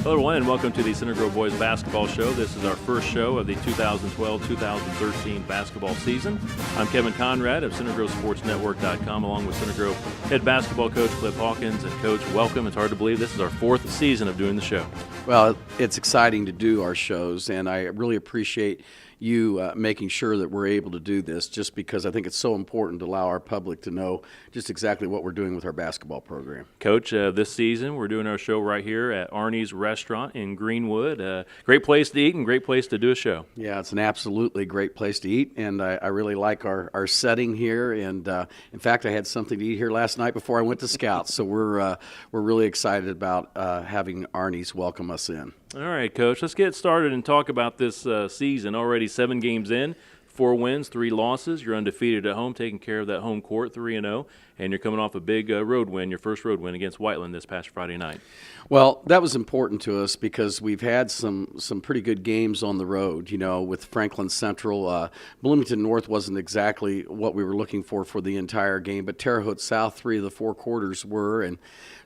Hello, everyone, and welcome to the Center Grove Boys Basketball Show. This is our first show of the 2012-2013 basketball season. I'm Kevin Conrad of CenterGroveSportsNetwork.com, along with Center Grove head basketball coach Cliff Hawkins. And, Coach, welcome. It's hard to believe this is our fourth season of doing the show. Well, it's exciting to do our shows, and I really appreciate you making sure that we're able to do this, just because I think it's so important to allow our public to know just exactly what we're doing with our basketball program. Coach, this season we're doing our show right here at Arnie's Restaurant in Greenwood. Great place to eat and great place to do a show. Yeah, it's an absolutely great place to eat, and I really like our setting here. And in fact, I had something to eat here last night before I went to Scouts, so we're really excited about having Arnie's welcome us in. All right, Coach, let's get started and talk about this season. Already 7 games in, 4 wins, 3 losses. You're undefeated at home, taking care of that home court, 3-0, and you're coming off a big road win, your first road win against Whiteland this past Friday night. Well, that was important to us because we've had some pretty good games on the road, with Franklin Central. Bloomington North wasn't exactly what we were looking for the entire game, but Terre Haute South, 3 of the 4 quarters were, and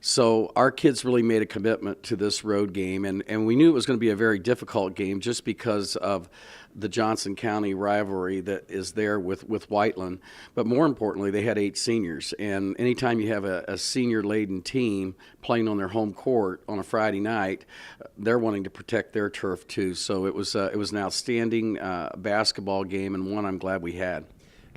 so our kids really made a commitment to this road game, and we knew it was going to be a very difficult game just because of the Johnson County rivalry that is there with Whiteland. But more importantly, they had 8 seniors, and anytime you have a senior-laden team playing on their home court on a Friday night, they're wanting to protect their turf too. So it was an outstanding basketball game, and one I'm glad we had.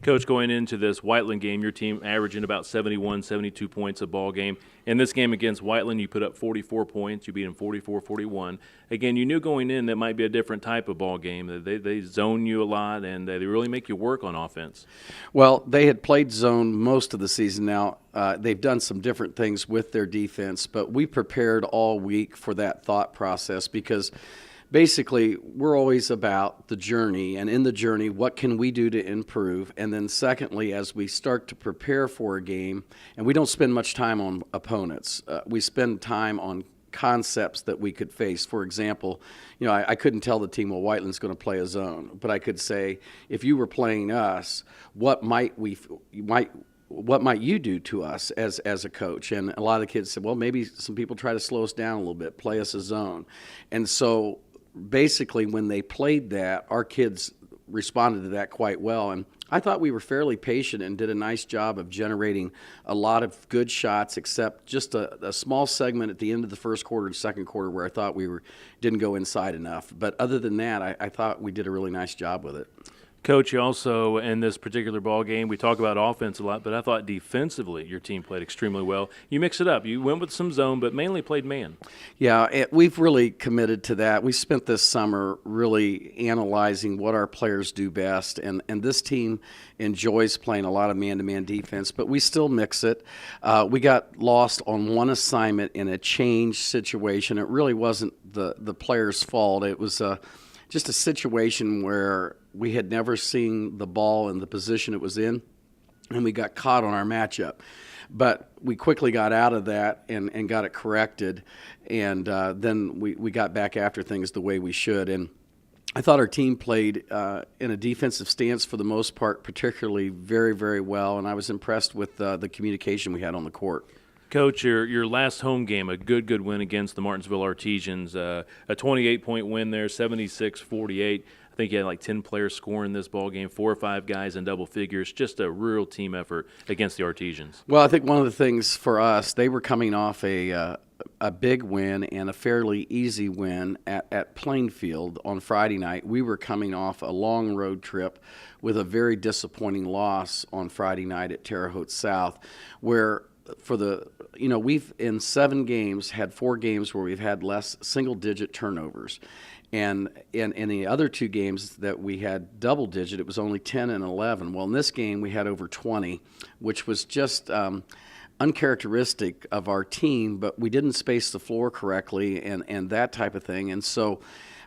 Coach, going into this Whiteland game, your team averaging about 71, 72 points a ball game. In this game against Whiteland, you put up 44 points. You beat them 44-41. Again, you knew going in that might be a different type of ball game. They zone you a lot, and they really make you work on offense. Well, they had played zone most of the season. Now, they've done some different things with their defense, but we prepared all week for that thought process because basically, we're always about the journey, and in the journey, what can we do to improve? And then secondly, as we start to prepare for a game, and we don't spend much time on opponents, we spend time on concepts that we could face. For example, I couldn't tell the team, well, Whiteland's going to play a zone, but I could say, if you were playing us, what might you do to us as a coach? And a lot of the kids said, well, maybe some people try to slow us down a little bit, play us a zone. And so basically, when they played that, our kids responded to that quite well. And I thought we were fairly patient and did a nice job of generating a lot of good shots, except just a small segment at the end of the first quarter and second quarter where I thought we didn't go inside enough. But other than that, I thought we did a really nice job with it. Coach, you also, in this particular ball game, we talk about offense a lot, but I thought defensively your team played extremely well. You mix it up. You went with some zone, but mainly played man. Yeah, we've really committed to that. We spent this summer really analyzing what our players do best, and this team enjoys playing a lot of man-to-man defense, but we still mix it. We got lost on one assignment in a change situation. It really wasn't the player's fault. It was just a situation where we had never seen the ball in the position it was in, and we got caught on our matchup. But we quickly got out of that and got it corrected, and then we got back after things the way we should. And I thought our team played in a defensive stance for the most part, particularly very, very well, and I was impressed with the communication we had on the court. Coach, your last home game, a good win against the Martinsville Artesians, a 28-point win there, 76-48. I think you had like 10 players scoring this ball game, 4 or 5 guys in double figures. Just a real team effort against the Artesians. Well, I think one of the things for us, they were coming off a big win and a fairly easy win at Plainfield on Friday night. We were coming off a long road trip with a very disappointing loss on Friday night at Terre Haute South, where we've in 7 games had 4 games where we've had less single-digit turnovers. And in the other 2 games that we had double-digit, it was only 10 and 11. Well, in this game, we had over 20, which was just uncharacteristic of our team, but we didn't space the floor correctly and that type of thing. And so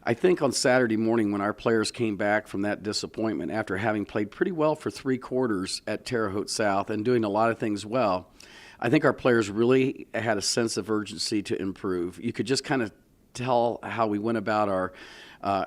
I think on Saturday morning when our players came back from that disappointment after having played pretty well for 3 quarters at Terre Haute South and doing a lot of things well, I think our players really had a sense of urgency to improve. You could just kind of tell how we went about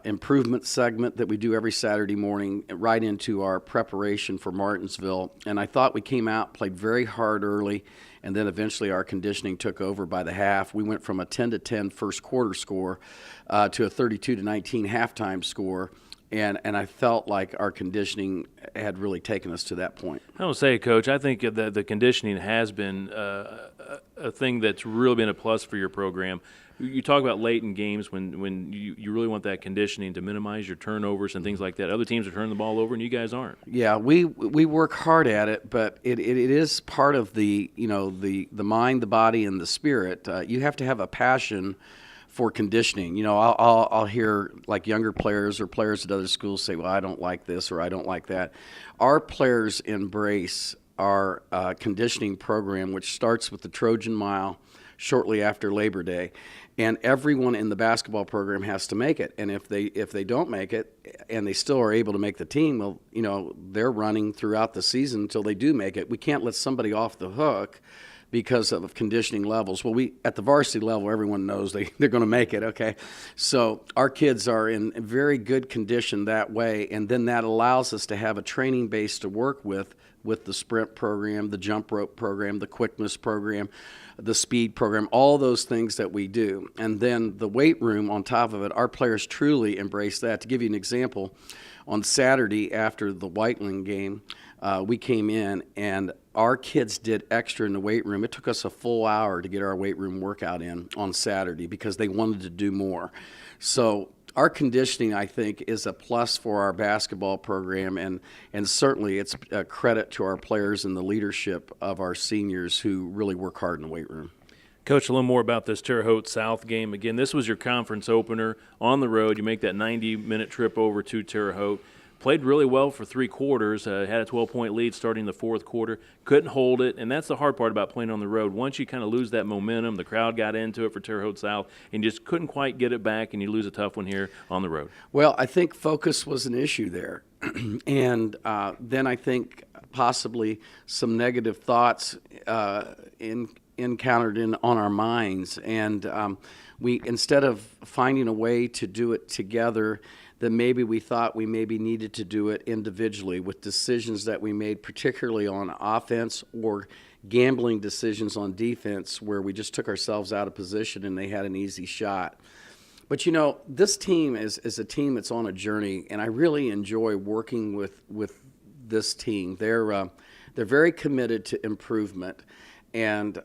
improvement segment that we do every Saturday morning, right into our preparation for Martinsville. And I thought we came out, played very hard early, and then eventually our conditioning took over by the half. We went from a 10-10 first quarter score to a 32-19 halftime score. And I felt like our conditioning had really taken us to that point. I will say, Coach, I think that the conditioning has been a thing that's really been a plus for your program. You talk about late in games when you really want that conditioning to minimize your turnovers and things like that. Other teams are turning the ball over, and you guys aren't. Yeah, we work hard at it, but it is part of the mind, the body, and the spirit. You have to have a passion for conditioning. I'll hear like younger players or players at other schools say, well, I don't like this or I don't like that. Our players embrace our conditioning program, which starts with the Trojan Mile shortly after Labor Day. And everyone in the basketball program has to make it. And if they don't make it and they still are able to make the team, well, they're running throughout the season until they do make it. We can't let somebody off the hook because of conditioning levels. Well, at the varsity level, everyone knows they're going to make it, okay? So our kids are in very good condition that way, and then that allows us to have a training base to work with the sprint program, the jump rope program, the quickness program, the speed program, all those things that we do. And then the weight room on top of it, our players truly embrace that. To give you an example, on Saturday after the Whiteland game, we came in and our kids did extra in the weight room. It took us a full hour to get our weight room workout in on Saturday because they wanted to do more. So our conditioning, I think, is a plus for our basketball program, and certainly it's a credit to our players and the leadership of our seniors who really work hard in the weight room. Coach, a little more about this Terre Haute South game. Again, this was your conference opener on the road. You make that 90-minute trip over to Terre Haute. Played really well for 3 quarters, had a 12-point lead starting the fourth quarter, couldn't hold it, and that's the hard part about playing on the road. Once you kind of lose that momentum, the crowd got into it for Terre Haute South, and you just couldn't quite get it back, and you lose a tough one here on the road. Well, I think focus was an issue there, and then I think possibly some negative thoughts encountered on our minds, and we, instead of finding a way to do it together, then maybe we thought we maybe needed to do it individually with decisions that we made, particularly on offense or gambling decisions on defense, where we just took ourselves out of position and they had an easy shot. But this team is a team that's on a journey, and I really enjoy working with this team. They're very committed to improvement, and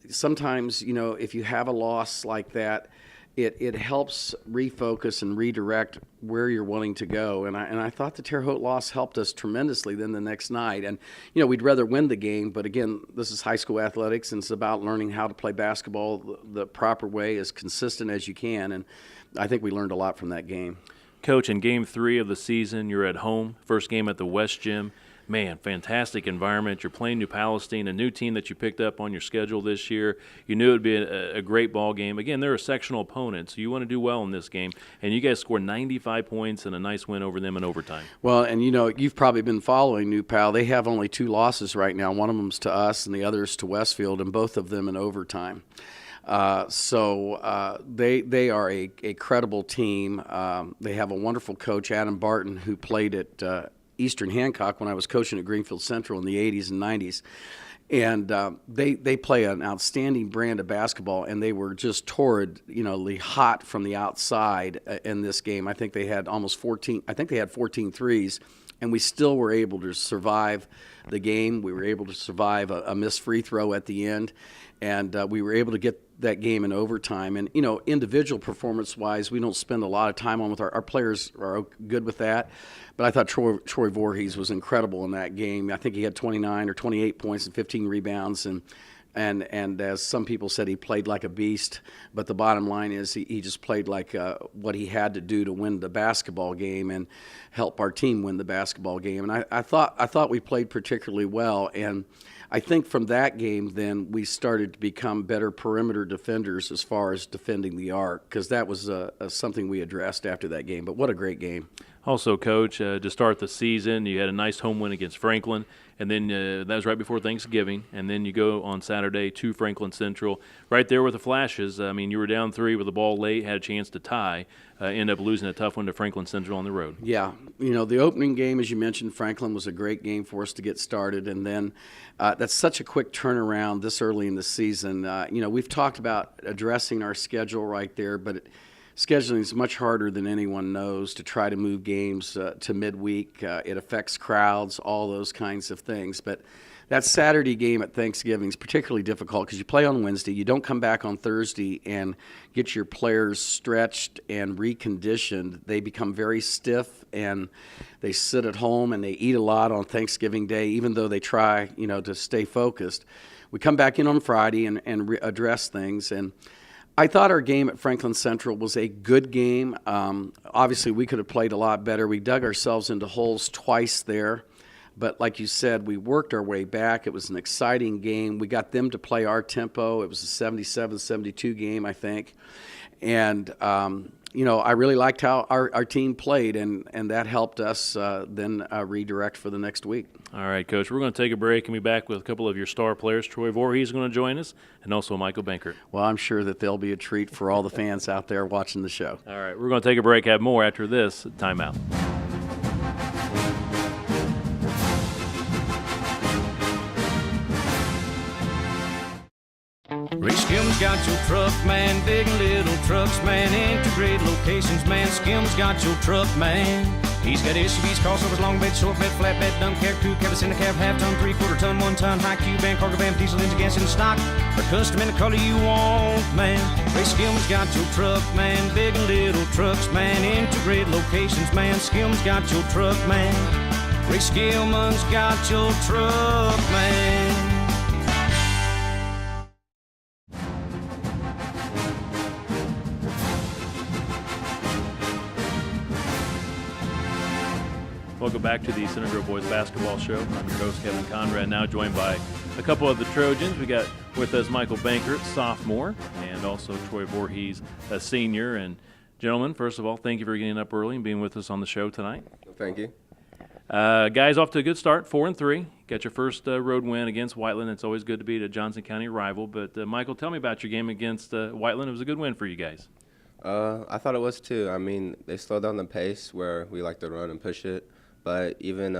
sometimes if you have a loss like that, it helps refocus and redirect where you're wanting to go. And I thought the Terre Haute loss helped us tremendously then the next night. And, we'd rather win the game, but again, this is high school athletics, and it's about learning how to play basketball the proper way, as consistent as you can. And I think we learned a lot from that game. Coach, in Game 3 of the season, you're at home, first game at the West Gym. Man, fantastic environment. You're playing New Palestine, a new team that you picked up on your schedule this year. You knew it would be a great ball game. Again, they're a sectional opponent, so you want to do well in this game. And you guys scored 95 points and a nice win over them in overtime. Well, and you've probably been following New Pal. They have only 2 losses right now. One of them's to us and the other is to Westfield, and both of them in overtime. So they are a credible team. They have a wonderful coach, Adam Barton, who played at Eastern Hancock when I was coaching at Greenfield Central in the 80s and 90s. And they play an outstanding brand of basketball, and they were just torridly hot from the outside in this game. I think they had almost 14. I think they had 14 threes, and we still were able to survive the game. We were able to survive a missed free throw at the end, and we were able to get that game in overtime. And, individual performance-wise, we don't spend a lot of time on with our players are good with that. But I thought Troy Voorhees was incredible in that game. I think he had 29 or 28 points and 15 rebounds. And as some people said, he played like a beast. But the bottom line is he just played like what he had to do to win the basketball game and help our team win the basketball game. And I thought we played particularly well. And I think from that game, then we started to become better perimeter defenders as far as defending the arc, because that was something we addressed after that game. But what a great game. Also, Coach, to start the season, you had a nice home win against Franklin, and then that was right before Thanksgiving, and then you go on Saturday to Franklin Central, right there with the flashes. I mean, you were down 3 with the ball late, had a chance to tie, end up losing a tough one to Franklin Central on the road. Yeah, the opening game, as you mentioned, Franklin was a great game for us to get started, and then that's such a quick turnaround this early in the season. We've talked about addressing our schedule right there, but scheduling is much harder than anyone knows to try to move games to midweek. It affects crowds, all those kinds of things. But that Saturday game at Thanksgiving is particularly difficult because you play on Wednesday. You don't come back on Thursday and get your players stretched and reconditioned. They become very stiff and they sit at home and they eat a lot on Thanksgiving Day, even though they try, to stay focused. We come back in on Friday and address things. And I thought our game at Franklin Central was a good game. Obviously, we could have played a lot better. We dug ourselves into holes twice there. But like you said, we worked our way back. It was an exciting game. We got them to play our tempo. It was a 77-72 game, I think. And, I really liked how our team played, and that helped us then redirect for the next week. All right, Coach, we're going to take a break and be back with a couple of your star players. Troy Voorhees is going to join us, and also Michael Bankert. Well, I'm sure that they'll be a treat for all the fans out there watching the show. All right, we're going to take a break, have more after this timeout. Ray Skim's got your truck, man. Big and little trucks, man. Integrated locations, man. Skim's got your truck, man. He's got SUVs, crossovers, long bed, short bed, flatbed, dump cab, crew cab, in the cab, half-ton, three-quarter ton, one-ton, high cube van, cargo van, diesel engine, gas in stock, or custom in the color you want, man. Ray Skim's got your truck, man. Big and little trucks, man. Integrated locations, man. Skim's got your truck, man. Ray Skillman's got your truck, man. Welcome back to the Center Grove Boys Basketball Show. I'm your host, Kevin Conrad, now joined by a couple of the Trojans. We got with us Michael Bankert, sophomore, and also Troy Voorhees, a senior. And gentlemen, first of all, thank you for getting up early and being with us on the show tonight. Thank you. Guys, off to a good start, 4-3. Got your first road win against Whiteland. It's always good to beat a Johnson County rival. But, Michael, tell me about your game against Whiteland. It was a good win for you guys. I thought it was too. I mean, they slowed down the pace where we like to run and push it. But even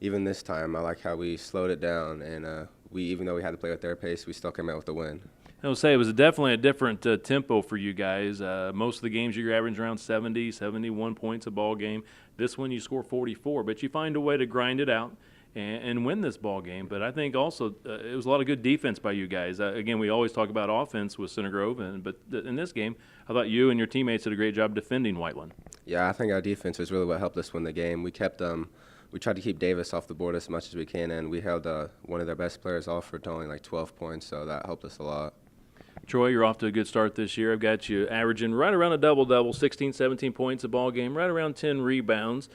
this time, I like how we slowed it down, and even though we had to play with their pace, we still came out with the win. I will say it was definitely a different tempo for you guys. Most of the games you're averaging around 70, 71 points a ball game. This one you score 44, but you find a way to grind it out and win this ball game. But I think also it was a lot of good defense by you guys. Again, we always talk about offense with Center Grove, but in this game, I thought you and your teammates did a great job defending Whiteland. Yeah, I think our defense was really what helped us win the game. We tried to keep Davis off the board as much as we can, and we held one of their best players off for only like 12 points, so that helped us a lot. Troy, you're off to a good start this year. I've got you averaging right around a double-double, 16, 17 points a ball game, right around 10 rebounds.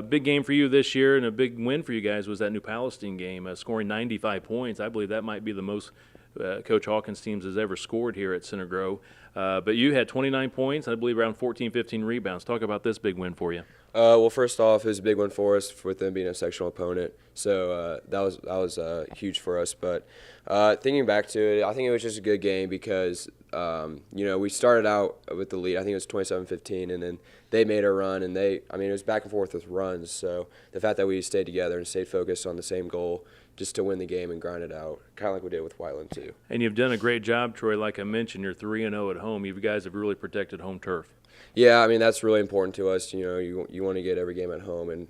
Big game for you this year, and a big win for you guys was that New Palestine game, scoring 95 points. I believe that might be the most Coach Hawkins' teams has ever scored here at Center Grove. But you had 29 points, I believe around 14, 15 rebounds. Talk about this big win for you. Well, first off, it was a big one for us with them being a sectional opponent. So that was huge for us. But thinking back to it, I think it was just a good game because, we started out with the lead. I think it was 27-15, and then they made a run. And it was back and forth with runs. So the fact that we stayed together and stayed focused on the same goal just to win the game and grind it out, kind of like we did with Whiteland too. And you've done a great job, Troy. Like I mentioned, you're 3-0 at home. You guys have really protected home turf. Yeah, that's really important to us. You want to get every game at home, and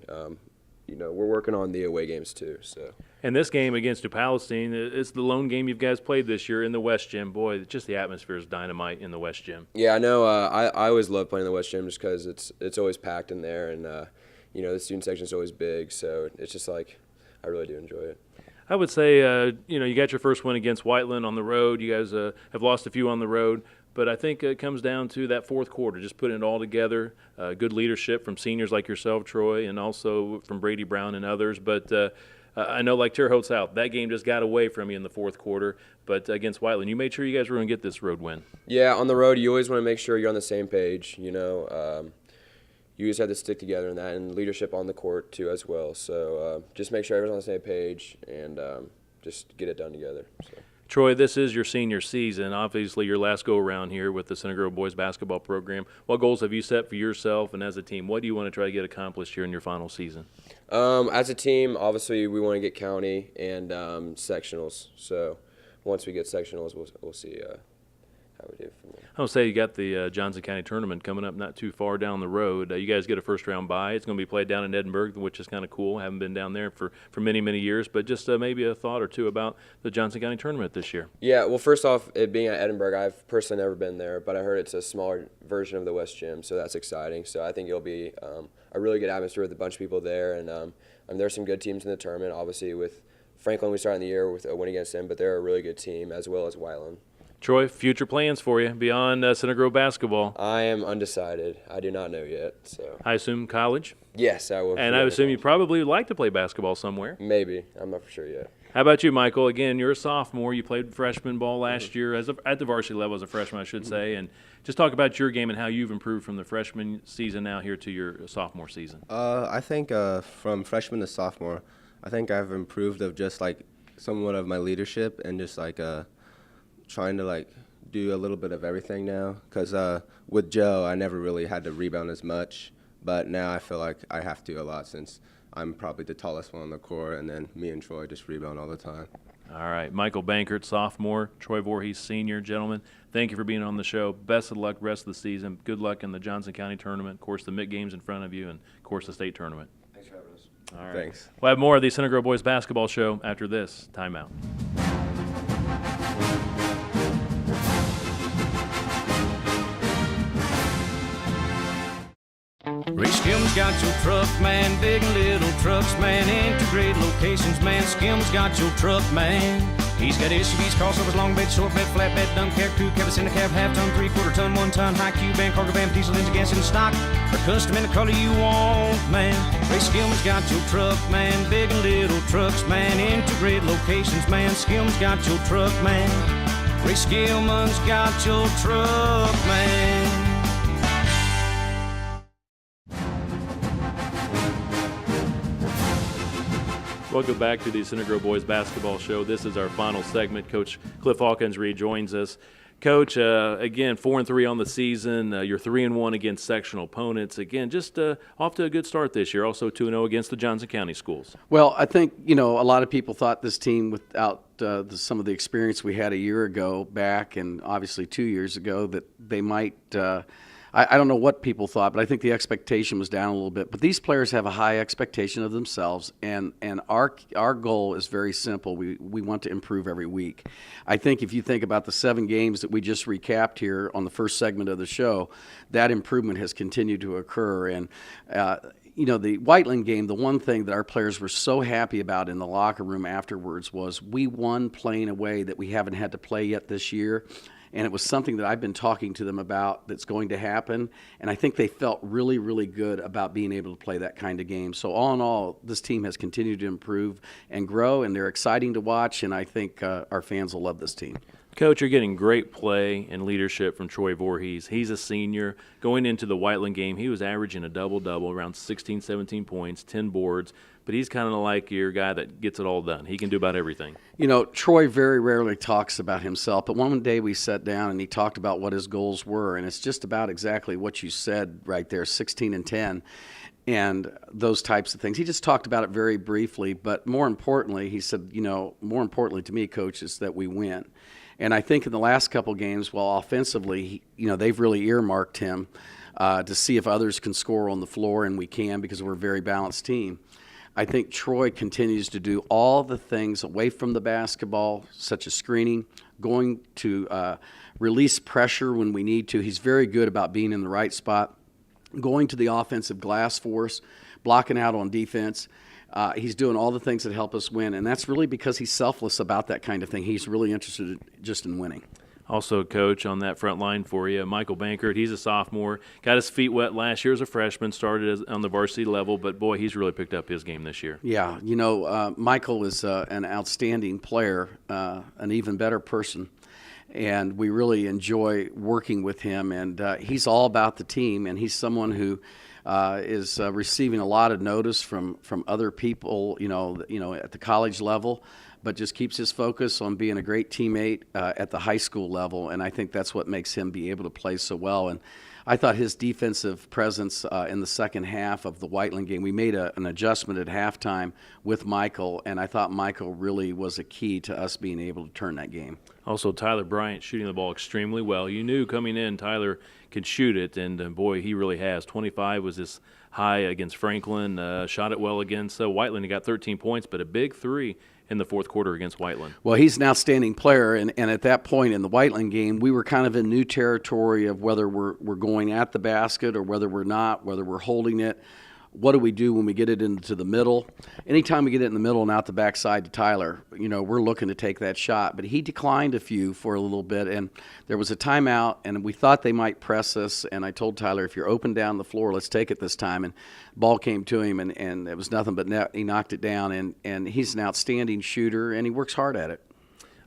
we're working on the away games too. So. And this game against New Palestine, it's the lone game you guys played this year in the West Gym. Boy, just the atmosphere is dynamite in the West Gym. Yeah, I know. I always love playing the West Gym just because it's always packed in there, and the student section is always big. So it's just like I really do enjoy it. I would say, you got your first win against Whiteland on the road. You guys have lost a few on the road. But I think it comes down to that fourth quarter, just putting it all together. Good leadership from seniors like yourself, Troy, and also from Brady Brown and others. But I know, like Terre Haute South, that game just got away from you in the fourth quarter. But against Whiteland, you made sure you guys were going to get this road win. Yeah, on the road, you always want to make sure you're on the same page. you just have to stick together in that, and leadership on the court too as well. So just make sure everyone's on the same page and just get it done together. So. Troy, this is your senior season. Obviously, your last go-around here with the Center Grove boys basketball program. What goals have you set for yourself and as a team? What do you want to try to get accomplished here in your final season? As a team, obviously, we want to get county and sectionals. So once we get sectionals, we'll see how we do from there. I'll say you got the Johnson County tournament coming up not too far down the road. You guys get a first-round bye. It's going to be played down in Edinburgh, which is kind of cool. Haven't been down there for many, many years. But just maybe a thought or two about the Johnson County tournament this year. Yeah, well, first off, it being at Edinburgh, I've personally never been there, but I heard it's a smaller version of the West Gym, so that's exciting. So I think it'll be a really good atmosphere with a bunch of people there. And there's some good teams in the tournament. Obviously, with Franklin, we started the year with a win against them, but they're a really good team, as well as Whiteland. Troy, future plans for you beyond Center Grove basketball? I am undecided. I do not know yet. So I assume college? Yes, I will. And I assume you probably like to play basketball somewhere. Maybe. I'm not for sure yet. How about you, Michael? Again, you're a sophomore. You played freshman ball last year at the varsity level as a freshman, I should say. And just talk about your game and how you've improved from the freshman season now here to your sophomore season. I think from freshman to sophomore, I think I've improved of just like somewhat of my leadership and just like trying to like do a little bit of everything now. Because with Joe, I never really had to rebound as much, but now I feel like I have to a lot since I'm probably the tallest one on the court, and then me and Troy just rebound all the time. All right, Michael Bankert, sophomore, Troy Voorhees, senior. Gentlemen, thank you for being on the show. Best of luck rest of the season. Good luck in the Johnson County tournament. Of course, the MIC games in front of you, and, of course, the state tournament. Thanks for having us. All right. Thanks. We'll have more of the Center Grove Boys basketball show after this timeout. Ray Skim's got your truck, man. Big and little trucks, man. Integrated locations, man. Skim's got your truck, man. He's got SUVs, crossovers, long bed, short bed, flat bed, dump cab, crew cab, in the cab, half ton, 3/4 ton, 1 ton, high cube van, cargo van, diesel engine, gas in stock, or custom in the color you want, man. Ray Skim's got your truck, man. Big and little trucks, man. Integrated locations, man. Skim's got your truck, man. Ray Skillman's got your truck, man. Welcome back to the Center Grove Boys basketball show. This is our final segment. Coach Cliff Hawkins rejoins us. Coach, again, 4-3 on the season. You're 3-1 against sectional opponents. Again, just off to a good start this year. Also 2-0 against the Johnson County schools. Well, I think, a lot of people thought this team, without some of the experience we had a year ago back and obviously 2 years ago, that they might I don't know what people thought, but I think the expectation was down a little bit. But these players have a high expectation of themselves, and our goal is very simple. We want to improve every week. I think if you think about the 7 games that we just recapped here on the first segment of the show, that improvement has continued to occur. And the Whiteland game, the one thing that our players were so happy about in the locker room afterwards was we won playing away that we haven't had to play yet this year. And it was something that I've been talking to them about that's going to happen. And I think they felt really, really good about being able to play that kind of game. So all in all, this team has continued to improve and grow, and they're exciting to watch, and I think our fans will love this team. Coach, you're getting great play and leadership from Troy Voorhees. He's a senior. Going into the Whiteland game, he was averaging a double-double, around 16, 17 points, 10 boards. But he's kind of like your guy that gets it all done. He can do about everything. Troy very rarely talks about himself, but one day we sat down and he talked about what his goals were, and it's just about exactly what you said right there, 16 and 10. And those types of things. He just talked about it very briefly, but more importantly, he said, more importantly to me, Coach, is that we win. And I think in the last couple games, while offensively, they've really earmarked him to see if others can score on the floor, and we can because we're a very balanced team. I think Troy continues to do all the things away from the basketball, such as screening, going to release pressure when we need to. He's very good about being in the right spot, going to the offensive glass for us, blocking out on defense. He's doing all the things that help us win, and that's really because he's selfless about that kind of thing. He's really interested just in winning. Also, Coach, on that front line for you, Michael Bankert. He's a sophomore. Got his feet wet last year as a freshman, started on the varsity level, but, boy, he's really picked up his game this year. Yeah, Michael is an outstanding player, an even better person, and we really enjoy working with him. And he's all about the team, and he's someone who is receiving a lot of notice from other people, at the college level, but just keeps his focus on being a great teammate at the high school level, and I think that's what makes him be able to play so well. And I thought his defensive presence in the second half of the Whiteland game, we made an adjustment at halftime with Michael, and I thought Michael really was a key to us being able to turn that game. Also, Tyler Bryant shooting the ball extremely well. You knew coming in Tyler could shoot it, and boy, he really has. 25 was his high against Franklin, shot it well against Whiteland. He got 13 points, but a big three in the fourth quarter against Whiteland. Well, he's an outstanding player, and at that point in the Whiteland game, we were kind of in new territory of whether we're going at the basket or whether we're not, whether we're holding it. What do we do when we get it into the middle? Anytime we get it in the middle and out the backside to Tyler, we're looking to take that shot. But he declined a few for a little bit, and there was a timeout, and we thought they might press us. And I told Tyler, if you're open down the floor, let's take it this time. And ball came to him, and it was nothing but net. He knocked it down, and he's an outstanding shooter, and he works hard at it.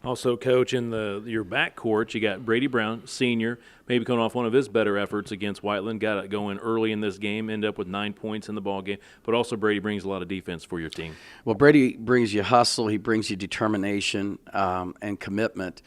Also, Coach, in your backcourt, you got Brady Brown, senior, maybe coming off one of his better efforts against Whiteland. Got it going early in this game, ended up with 9 points in the ball game. But also, Brady brings a lot of defense for your team. Well, Brady brings you hustle. He brings you determination and commitment.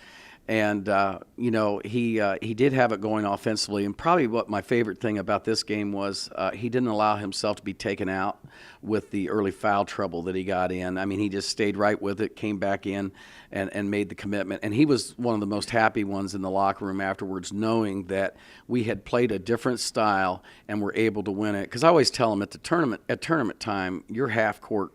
And, he did have it going offensively. And probably what my favorite thing about this game was he didn't allow himself to be taken out with the early foul trouble that he got in. I mean, he just stayed right with it, came back in and made the commitment. And he was one of the most happy ones in the locker room afterwards, knowing that we had played a different style and were able to win it. Because I always tell him at tournament time, your half-court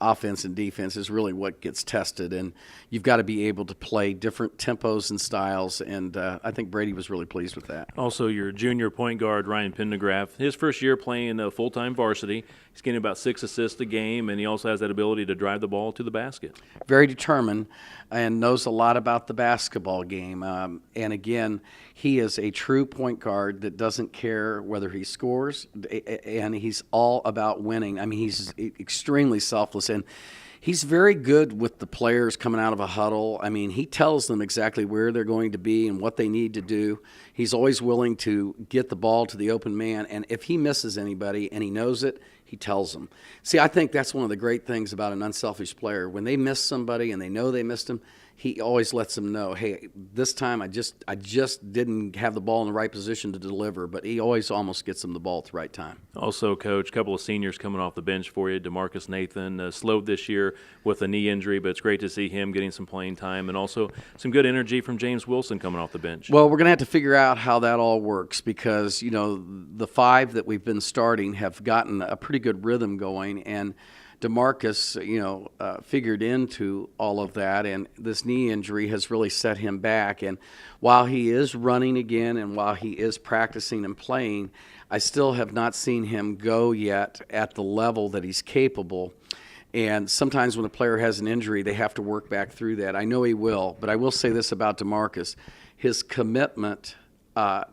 offense and defense is really what gets tested, and you've got to be able to play different tempos and styles, and I think Brady was really pleased with that. Also, your junior point guard, Ryan Pendergraft, his first year playing full-time varsity. He's getting about 6 assists a game, and he also has that ability to drive the ball to the basket. Very determined and knows a lot about the basketball game. And again, he is a true point guard that doesn't care whether he scores, and he's all about winning. I mean, he's extremely selfless, and he's very good with the players coming out of a huddle. I mean, he tells them exactly where they're going to be and what they need to do. He's always willing to get the ball to the open man, and if he misses anybody and he knows it, he tells them. See, I think that's one of the great things about an unselfish player. When they miss somebody and they know they missed them, he always lets them know, hey, this time I just didn't have the ball in the right position to deliver, but he always almost gets them the ball at the right time. Also, Coach, a couple of seniors coming off the bench for you. DeMarcus Nathan slowed this year with a knee injury, but it's great to see him getting some playing time, and also some good energy from James Wilson coming off the bench. Well, we're going to have to figure out how that all works because, the 5 that we've been starting have gotten a pretty good rhythm going, and DeMarcus, figured into all of that, and this knee injury has really set him back. And while he is running again and while he is practicing and playing, I still have not seen him go yet at the level that he's capable. And sometimes when a player has an injury, they have to work back through that. I know he will, but I will say this about DeMarcus. His commitment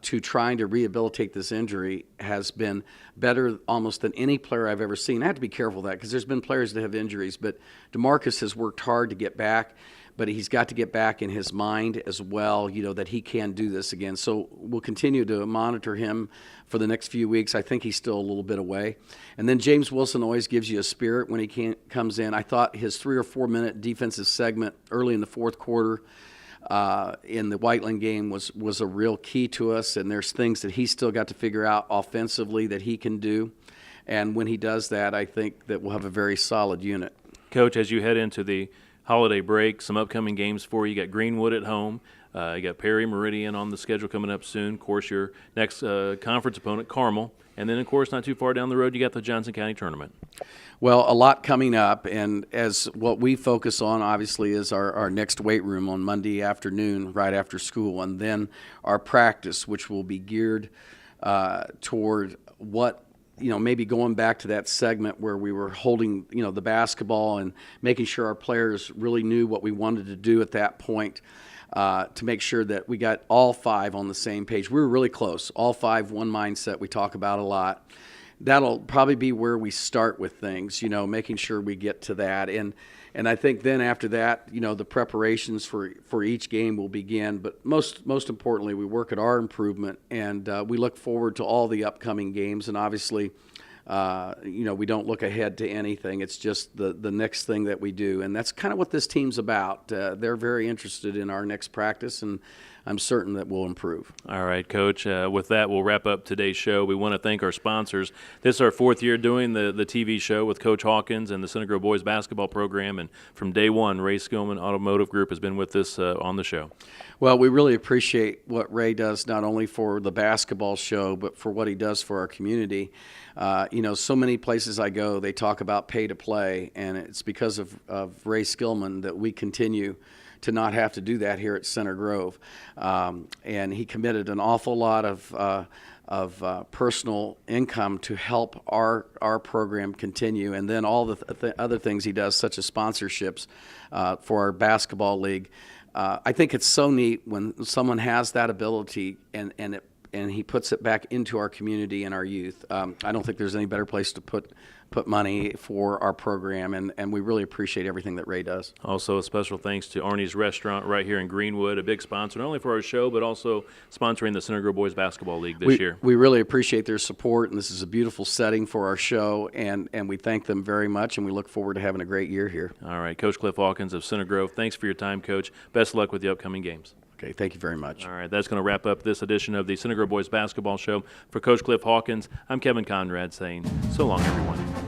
to trying to rehabilitate this injury has been better almost than any player I've ever seen. I have to be careful of that because there's been players that have injuries, but DeMarcus has worked hard to get back, but he's got to get back in his mind as well, that he can do this again. So we'll continue to monitor him for the next few weeks. I think he's still a little bit away. And then James Wilson always gives you a spirit when he comes in. I thought his 3 or 4 minute defensive segment early in the fourth quarter in the Whiteland game was a real key to us, and there's things that he's still got to figure out offensively that he can do. And when he does that, I think that we'll have a very solid unit. Coach, as you head into the holiday break, some upcoming games for you. You got Greenwood at home. You got Perry Meridian on the schedule coming up soon. Of course, your next conference opponent, Carmel. And then, of course, not too far down the road, you got the Johnson County Tournament. Well, a lot coming up, and as what we focus on, obviously, is our next weight room on Monday afternoon right after school, and then our practice, which will be geared toward what, maybe going back to that segment where we were holding, the basketball and making sure our players really knew what we wanted to do at that point. To make sure that we got all 5 on the same page. We were really close. All 5, one mindset we talk about a lot. that'll probably be where we start with things, making sure we get to that. And I think then after that, the preparations for each game will begin. But most importantly, we work at our improvement, and we look forward to all the upcoming games. And obviously, we don't look ahead to anything. It's just the next thing that we do. And that's kind of what this team's about. They're very interested in our next practice, and I'm certain that we'll improve. All right, Coach. With that, we'll wrap up today's show. We want to thank our sponsors. This is our 4th year doing the TV show with Coach Hawkins and the Center Grove Boys basketball program. And from day one, Ray Skillman Automotive Group has been with us on the show. Well, we really appreciate what Ray does, not only for the basketball show, but for what he does for our community. So many places I go, they talk about pay to play, and it's because of Ray Skillman that we continue to not have to do that here at Center Grove. And he committed an awful lot of personal income to help our program continue, and then all the other things he does, such as sponsorships for our basketball league. I think it's so neat when someone has that ability and he puts it back into our community and our youth. I don't think there's any better place to put money for our program, and we really appreciate everything that Ray does. Also, a special thanks to Arnie's Restaurant right here in Greenwood, a big sponsor, not only for our show, but also sponsoring the Center Grove Boys Basketball League this year. We really appreciate their support, and this is a beautiful setting for our show, and we thank them very much, and we look forward to having a great year here. All right, Coach Cliff Hawkins of Center Grove, thanks for your time, Coach. Best of luck with the upcoming games. Okay, thank you very much. All right, that's going to wrap up this edition of the Center Grove Boys Basketball Show. For Coach Cliff Hawkins, I'm Kevin Conrad saying so long, everyone.